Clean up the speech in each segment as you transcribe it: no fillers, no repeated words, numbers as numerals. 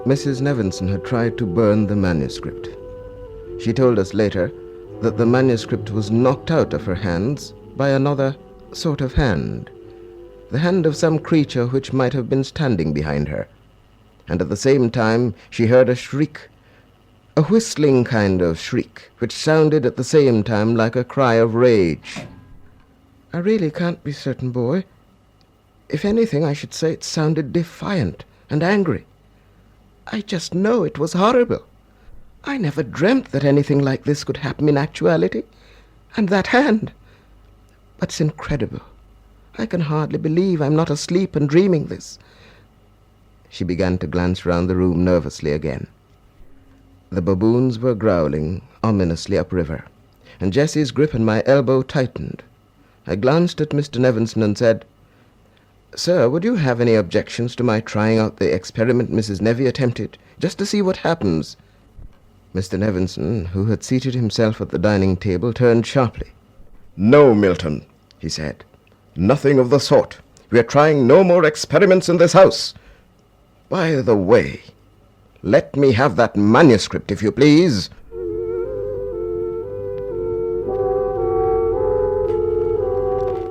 Mrs. Nevinson had tried to burn the manuscript. She told us later that the manuscript was knocked out of her hands by another sort of hand, the hand of some creature which might have been standing behind her. And at the same time she heard a shriek, a whistling kind of shriek, which sounded at the same time like a cry of rage. I really can't be certain, boy. If anything, I should say it sounded defiant and angry. I just know it was horrible. I never dreamt that anything like this could happen in actuality. And that hand. But it's incredible. I can hardly believe I'm not asleep and dreaming this. She began to glance round the room nervously again. The baboons were growling ominously upriver, and Jessie's grip on my elbow tightened. I glanced at Mr. Nevinson and said, "Sir, would you have any objections to my trying out the experiment Mrs. Nevy attempted, just to see what happens?" Mr. Nevinson, who had seated himself at the dining table, turned sharply. "No, Milton," he said. "Nothing of the sort. We are trying no more experiments in this house. By the way, let me have that manuscript, if you please."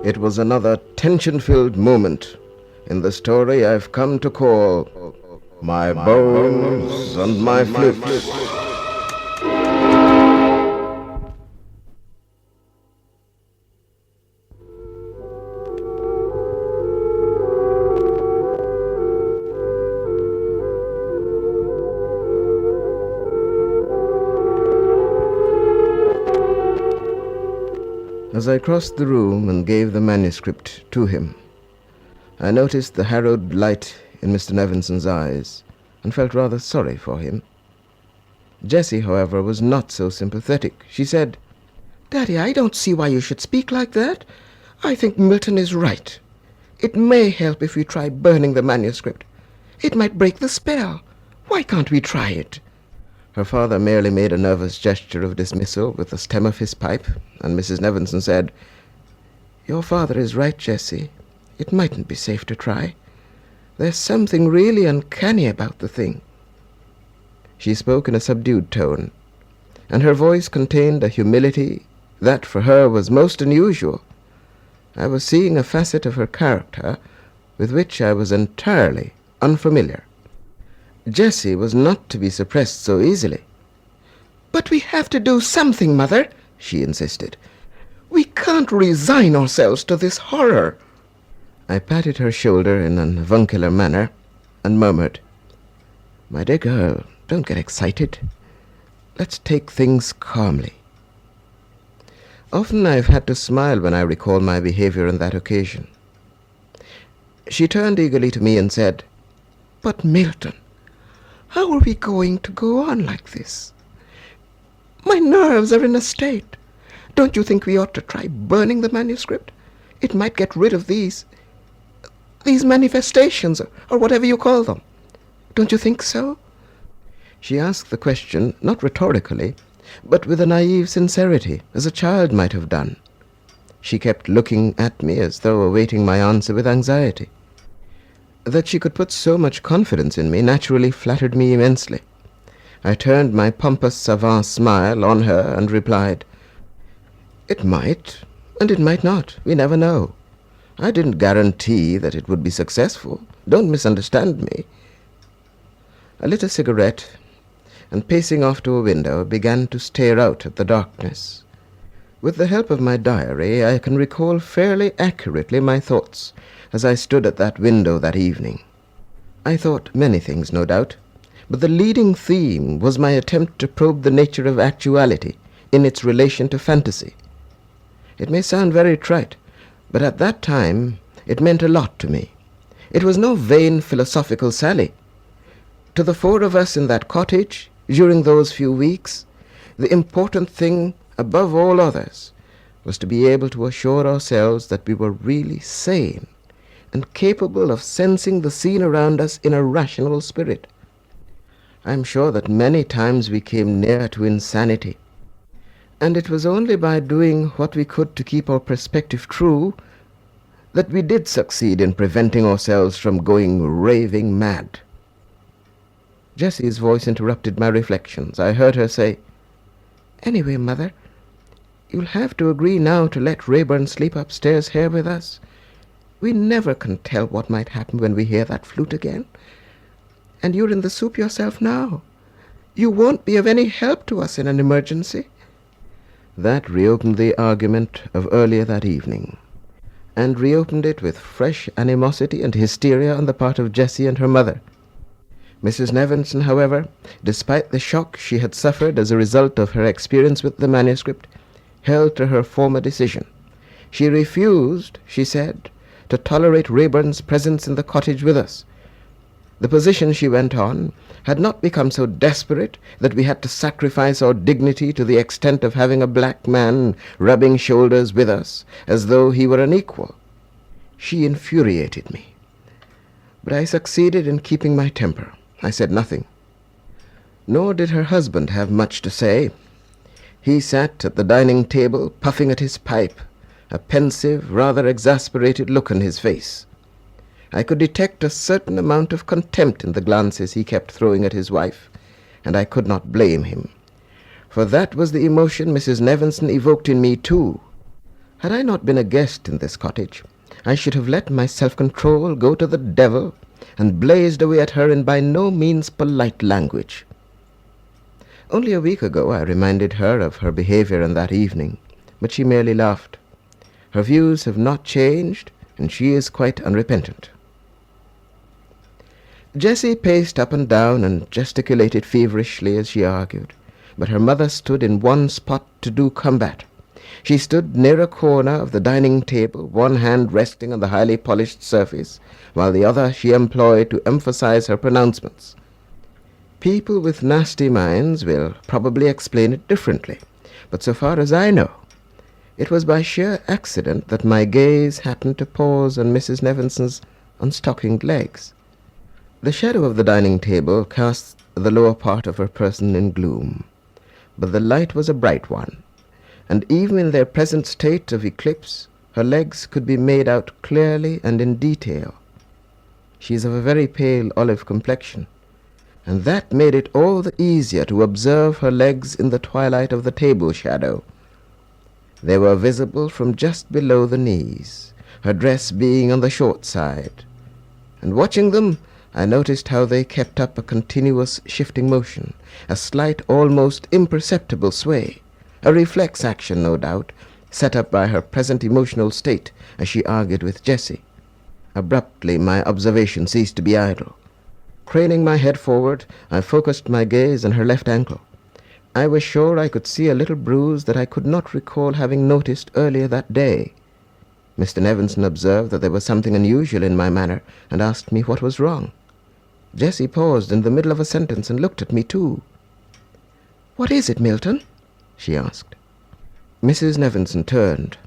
It was another tension-filled moment in the story I've come to call My Bones and My Flute. As I crossed the room and gave the manuscript to him, I noticed the harrowed light in Mr. Nevinson's eyes and felt rather sorry for him. Jessie, however, was not so sympathetic. She said, "Daddy, I don't see why you should speak like that. I think Milton is right. It may help if we try burning the manuscript. It might break the spell. Why can't we try it?" Her father merely made a nervous gesture of dismissal with the stem of his pipe, and Mrs. Nevinson said, "Your father is right, Jessie. It mightn't be safe to try. There's something really uncanny about the thing." She spoke in a subdued tone, and her voice contained a humility that for her was most unusual. I was seeing a facet of her character with which I was entirely unfamiliar. Jessie was not to be suppressed so easily. "But we have to do something, Mother," she insisted. "We can't resign ourselves to this horror." I patted her shoulder in an avuncular manner and murmured, "My dear girl, don't get excited. Let's take things calmly." Often I've had to smile when I recall my behavior on that occasion. She turned eagerly to me and said, "But Milton, how are we going to go on like this? My nerves are in a state. Don't you think we ought to try burning the manuscript? It might get rid of these manifestations, or whatever you call them. Don't you think so?" She asked the question not rhetorically, but with a naive sincerity, as a child might have done. She kept looking at me as though awaiting my answer with anxiety. That she could put so much confidence in me naturally flattered me immensely. I turned my pompous savant smile on her and replied, "It might, and it might not. We never know. I didn't guarantee that it would be successful. Don't misunderstand me." I lit a cigarette, and pacing off to a window, began to stare out at the darkness. With the help of my diary, I can recall fairly accurately my thoughts as I stood at that window that evening. I thought many things, no doubt, but the leading theme was my attempt to probe the nature of actuality in its relation to fantasy. It may sound very trite, but at that time it meant a lot to me. It was no vain philosophical sally. To the four of us in that cottage, during those few weeks, the important thing above all others was to be able to assure ourselves that we were really sane and capable of sensing the scene around us in a rational spirit. I am sure that many times we came near to insanity, and it was only by doing what we could to keep our perspective true that we did succeed in preventing ourselves from going raving mad. Jessie's voice interrupted my reflections. I heard her say, "Anyway, Mother, you'll have to agree now to let Rayburn sleep upstairs here with us. We never can tell what might happen when we hear that flute again. And you're in the soup yourself now. You won't be of any help to us in an emergency." That reopened the argument of earlier that evening, and reopened it with fresh animosity and hysteria on the part of Jessie and her mother. Mrs. Nevinson, however, despite the shock she had suffered as a result of her experience with the manuscript, held to her former decision. She refused, she said, to tolerate Rayburn's presence in the cottage with us. The position, she went on, had not become so desperate that we had to sacrifice our dignity to the extent of having a black man rubbing shoulders with us as though he were an equal. She infuriated me. But I succeeded in keeping my temper. I said nothing. Nor did her husband have much to say. He sat at the dining table, puffing at his pipe, a pensive, rather exasperated look on his face. I could detect a certain amount of contempt in the glances he kept throwing at his wife, and I could not blame him, for that was the emotion Mrs. Nevinson evoked in me too. Had I not been a guest in this cottage, I should have let my self-control go to the devil and blazed away at her in by no means polite language. Only a week ago I reminded her of her behavior on that evening, but she merely laughed. Her views have not changed, and she is quite unrepentant. Jessie paced up and down and gesticulated feverishly as she argued, but her mother stood in one spot to do combat. She stood near a corner of the dining table, one hand resting on the highly polished surface, while the other she employed to emphasize her pronouncements. People with nasty minds will probably explain it differently, but so far as I know, it was by sheer accident that my gaze happened to pause on Mrs. Nevinson's unstockinged legs. The shadow of the dining table cast the lower part of her person in gloom, but the light was a bright one, and even in their present state of eclipse, her legs could be made out clearly and in detail. She is of a very pale olive complexion, and that made it all the easier to observe her legs in the twilight of the table shadow. They were visible from just below the knees, her dress being on the short side, and watching them, I noticed how they kept up a continuous shifting motion, a slight, almost imperceptible sway, a reflex action, no doubt, set up by her present emotional state as she argued with Jessie. Abruptly, my observation ceased to be idle. Craning my head forward, I focused my gaze on her left ankle. I was sure I could see a little bruise that I could not recall having noticed earlier that day. Mr. Nevinson observed that there was something unusual in my manner, and asked me what was wrong. Jessie paused in the middle of a sentence and looked at me too. "What is it, Milton?" she asked. Mrs. Nevinson turned.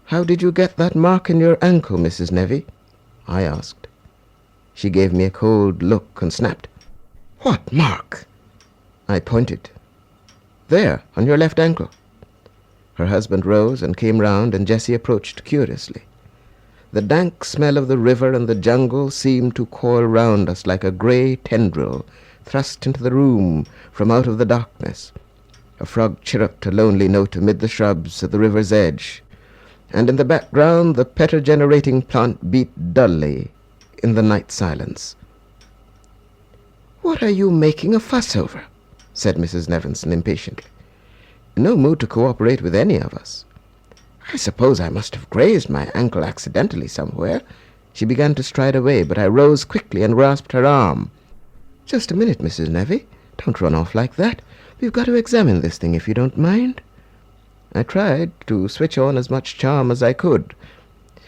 "How did you get that mark in your ankle, Mrs. Nevy?" I asked. She gave me a cold look and snapped, "What mark?" I pointed. "There, on your left ankle." Her husband rose and came round, and Jessie approached curiously. The dank smell of the river and the jungle seemed to coil round us like a grey tendril thrust into the room from out of the darkness. A frog chirruped a lonely note amid the shrubs at the river's edge, and in the background the petter-generating plant beat dully in the night silence. "What are you making a fuss over?" said Mrs. Nevinson impatiently. In no mood to cooperate with any of us. "I suppose I must have grazed my ankle accidentally somewhere." She began to stride away, but I rose quickly and grasped her arm. "Just a minute, Mrs. Nevy. Don't run off like that. We've got to examine this thing, if you don't mind." I tried to switch on as much charm as I could,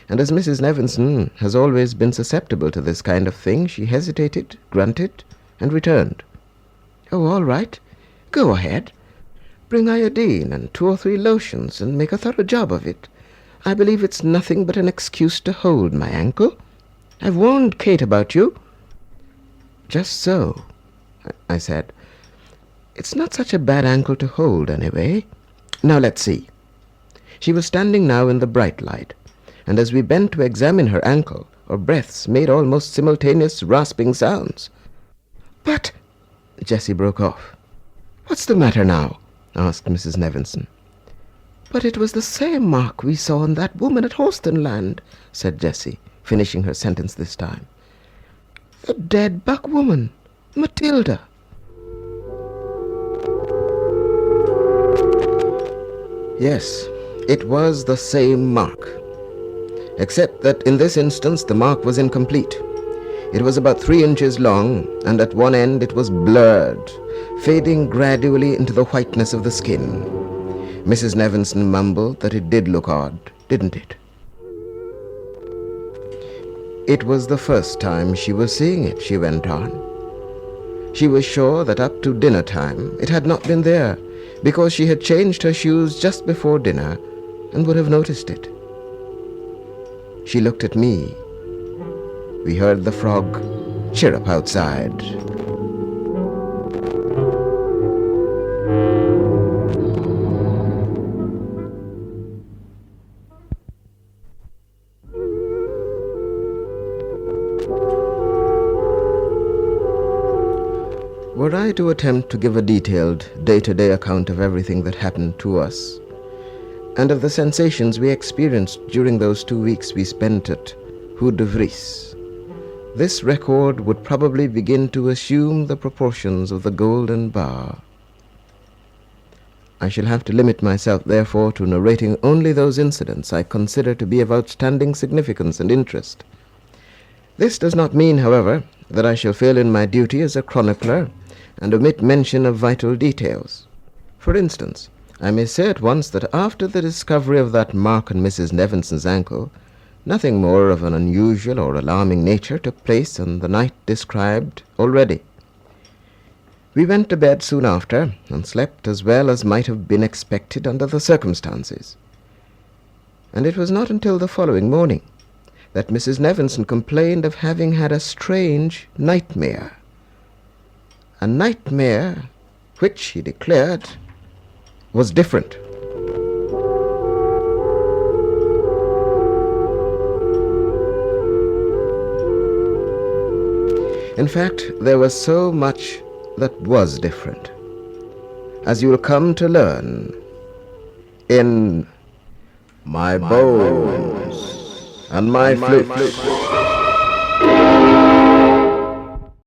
and as Mrs. Nevinson has always been susceptible to this kind of thing, she hesitated, grunted, and returned. "Oh, all right. Go ahead. Bring iodine and 2 or 3 lotions, and make a thorough job of it. I believe it's nothing but an excuse to hold my ankle. I've warned Kate about you." "Just so," I said. "It's not such a bad ankle to hold, anyway. Now let's see." She was standing now in the bright light, and as we bent to examine her ankle, our breaths made almost simultaneous rasping sounds. But... Jessie broke off. "What's the matter now?" asked Mrs. Nevinson. "But it was the same mark we saw on that woman at Horstonland," said Jessie, finishing her sentence this time. "The dead buck woman, Matilda." Yes, it was the same mark, except that in this instance the mark was incomplete. It was about 3 inches long, and at one end it was blurred, fading gradually into the whiteness of the skin. Mrs. Nevinson mumbled that it did look odd, didn't it? It was the first time she was seeing it, she went on. She was sure that up to dinner time it had not been there, because she had changed her shoes just before dinner and would have noticed it. She looked at me. We heard the frog chirrup outside. Were I to attempt to give a detailed, day-to-day account of everything that happened to us, and of the sensations we experienced during those 2 weeks we spent at Hoed de Vries, this record would probably begin to assume the proportions of the Golden Bar. I shall have to limit myself, therefore, to narrating only those incidents I consider to be of outstanding significance and interest. This does not mean, however, that I shall fail in my duty as a chronicler and omit mention of vital details. For instance, I may say at once that after the discovery of that mark on Mrs. Nevinson's ankle, nothing more of an unusual or alarming nature took place on the night described already. We went to bed soon after, and slept as well as might have been expected under the circumstances. And it was not until the following morning that Mrs. Nevinson complained of having had a strange nightmare. A nightmare which, she declared, was different. In fact, there was so much that was different, as you will come to learn in My Bones and My Flute.